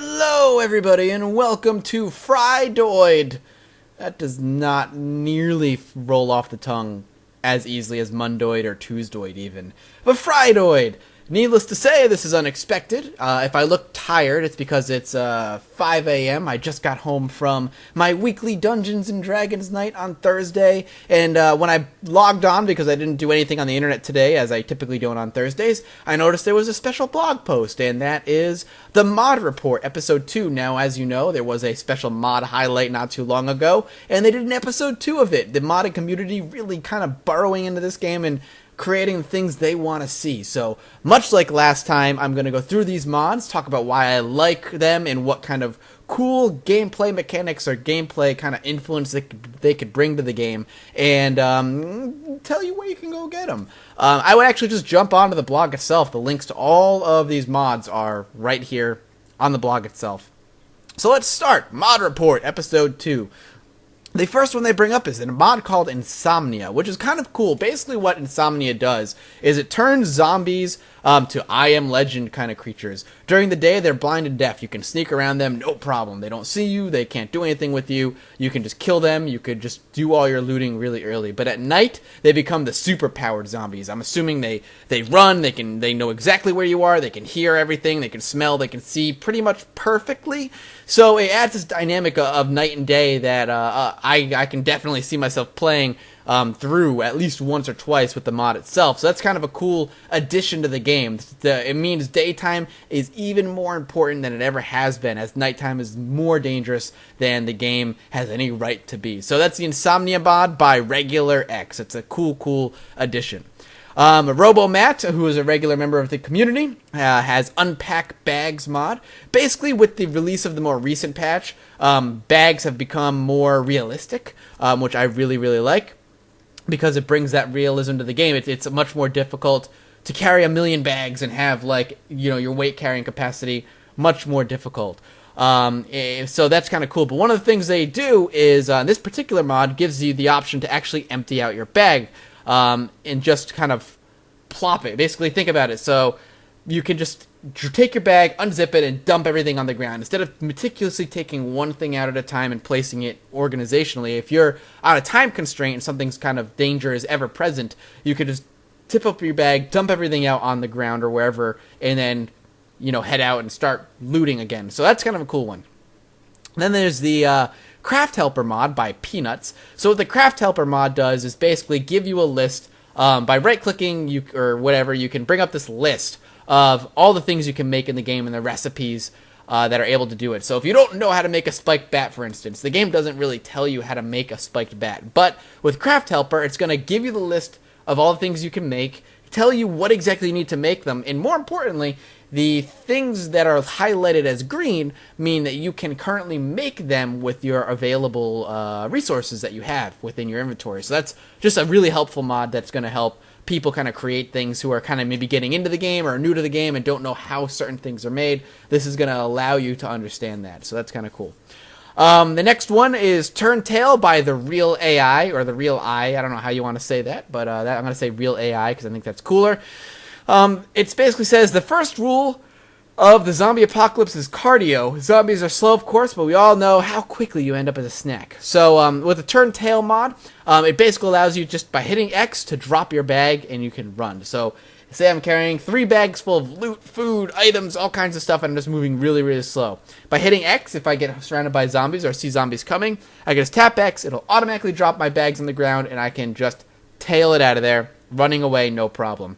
Hello, everybody, and welcome to Fridoid. That does not nearly roll off the tongue as easily as Mundoid or Tuesdoid, even. But Fridoid! Needless to say, this is unexpected. If I look tired, it's because it's 5 a.m. I just got home from my weekly Dungeons & Dragons night on Thursday, and when I logged on, because I didn't do anything on the internet today, as I typically don't on Thursdays, I noticed there was a special blog post, and that is the Mod Report, Episode 2. Now, as you know, there was a special mod highlight not too long ago, and they did an Episode 2 of it. The modding community really kind of burrowing into this game and creating things they want to see. So, much like last time, I'm going to go through these mods, talk about why I like them and what kind of cool gameplay mechanics or gameplay kind of influence they could bring to the game, and tell you where you can go get them. I would actually just jump onto the blog itself. The links to all of these mods are right here on the blog itself. So let's start. Mod Report, Episode 2. The first one they bring up is a mod called Insomnia, which is kind of cool. Basically what Insomnia does is it turns zombies to I Am Legend kind of creatures. During the day, they're blind and deaf. You can sneak around them, no problem. They don't see you. They can't do anything with you. You can just kill them. You could just do all your looting really early. But at night, they become the super-powered zombies. I'm assuming they run. They know exactly where you are. They can hear everything. They can smell. They can see pretty much perfectly. So it adds this dynamic of night and day that I can definitely see myself playing through at least once or twice with the mod itself. So that's kind of a cool addition to the game. It means daytime is even more important than it ever has been, as nighttime is more dangerous than the game has any right to be. So that's the Insomnia mod by Regular X. It's a cool addition. RoboMatt, who is a regular member of the community, has Unpacking Bags mod. Basically, with the release of the more recent patch, bags have become more realistic, which I really like, because it brings that realism to the game. It's much more difficult to carry 1,000,000 bags and have, like, your weight carrying capacity much more difficult. So that's kind of cool. But one of the things they do is, this particular mod gives you the option to actually empty out your bag, and just kind of plop it. Basically, think about it. So you can just take your bag, unzip it, and dump everything on the ground. Instead of meticulously taking one thing out at a time and placing it organizationally, if you're on a time constraint and something's kind of danger is ever present, you could just tip up your bag, dump everything out on the ground or wherever, and then, head out and start looting again. So that's kind of a cool one. Then there's the Craft Helper mod by Peanuts. So what the Craft Helper mod does is basically give you a list. By right-clicking or whatever, you can bring up this list of all the things you can make in the game and the recipes that are able to do it. So if you don't know how to make a spiked bat, for instance, the game doesn't really tell you how to make a spiked bat. But with Craft Helper, it's going to give you the list of all the things you can make, tell you what exactly you need to make them, and more importantly, the things that are highlighted as green mean that you can currently make them with your available resources that you have within your inventory. So that's just a really helpful mod that's going to help people kind of create things who are kind of maybe getting into the game or new to the game and don't know how certain things are made. This is going to allow you to understand that. So that's kind of cool. The next one is Turntail by the Real AI, or the Real I. I don't know how you want to say that, but I'm going to say Real AI because I think that's cooler. It basically says, the first rule of the zombie apocalypse is cardio. Zombies are slow, of course, but we all know how quickly you end up as a snack. So with the Turntail mod, it basically allows you just by hitting X to drop your bag and you can run. So say I'm carrying 3 bags full of loot, food, items, all kinds of stuff, and I'm just moving really slow. By hitting X, if I get surrounded by zombies or see zombies coming, I can just tap X, it'll automatically drop my bags on the ground, and I can just tail it out of there, running away, no problem.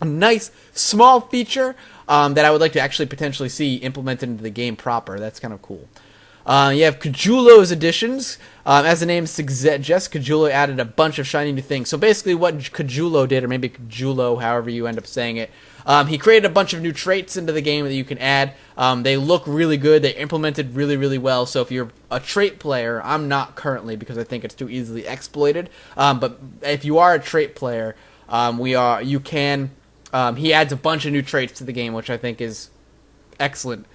A nice small feature that I would like to actually potentially see implemented into the game proper. That's kind of cool. You have Cajulo's additions. As the name suggests, Cajulo added a bunch of shiny new things. So basically what Cajulo did, or maybe Cajulo, however you end up saying it, he created a bunch of new traits into the game that you can add. They look really good. They implemented really well. So if you're a trait player, I'm not currently because I think it's too easily exploited. But if you are a trait player, you can. He adds a bunch of new traits to the game, which I think is excellent.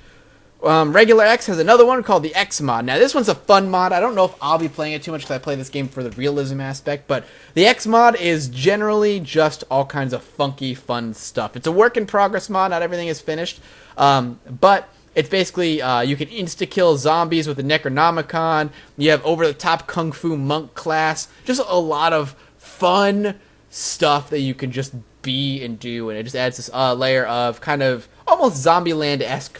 Regular X has another one called the X mod. Now, this one's a fun mod. I don't know if I'll be playing it too much because I play this game for the realism aspect, but the X mod is generally just all kinds of funky, fun stuff. It's a work in progress mod. Not everything is finished, but It's basically you can insta-kill zombies with the Necronomicon. You have over-the-top Kung Fu Monk class. Just a lot of fun stuff that you can just be and do, and it just adds this layer of kind of almost Zombieland-esque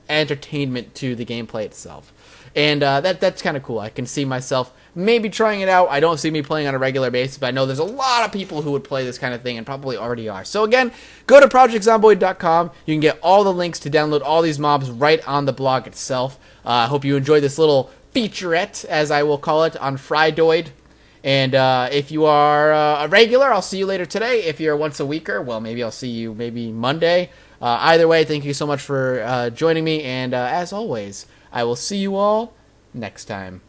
entertainment to the gameplay itself. And that's kind of cool. I can see myself maybe trying it out. I don't see me playing on a regular basis, but I know there's a lot of people who would play this kind of thing and probably already are. So again, go to projectzomboid.com. You can get all the links to download all these mobs right on the blog itself. I hope you enjoyed this little featurette, as I will call it, on Fridoid. And if you are a regular, I'll see you later today. If you're a once a weeker, well, maybe I'll see you maybe Monday. Either way, thank you so much for joining me. And as always, I will see you all next time.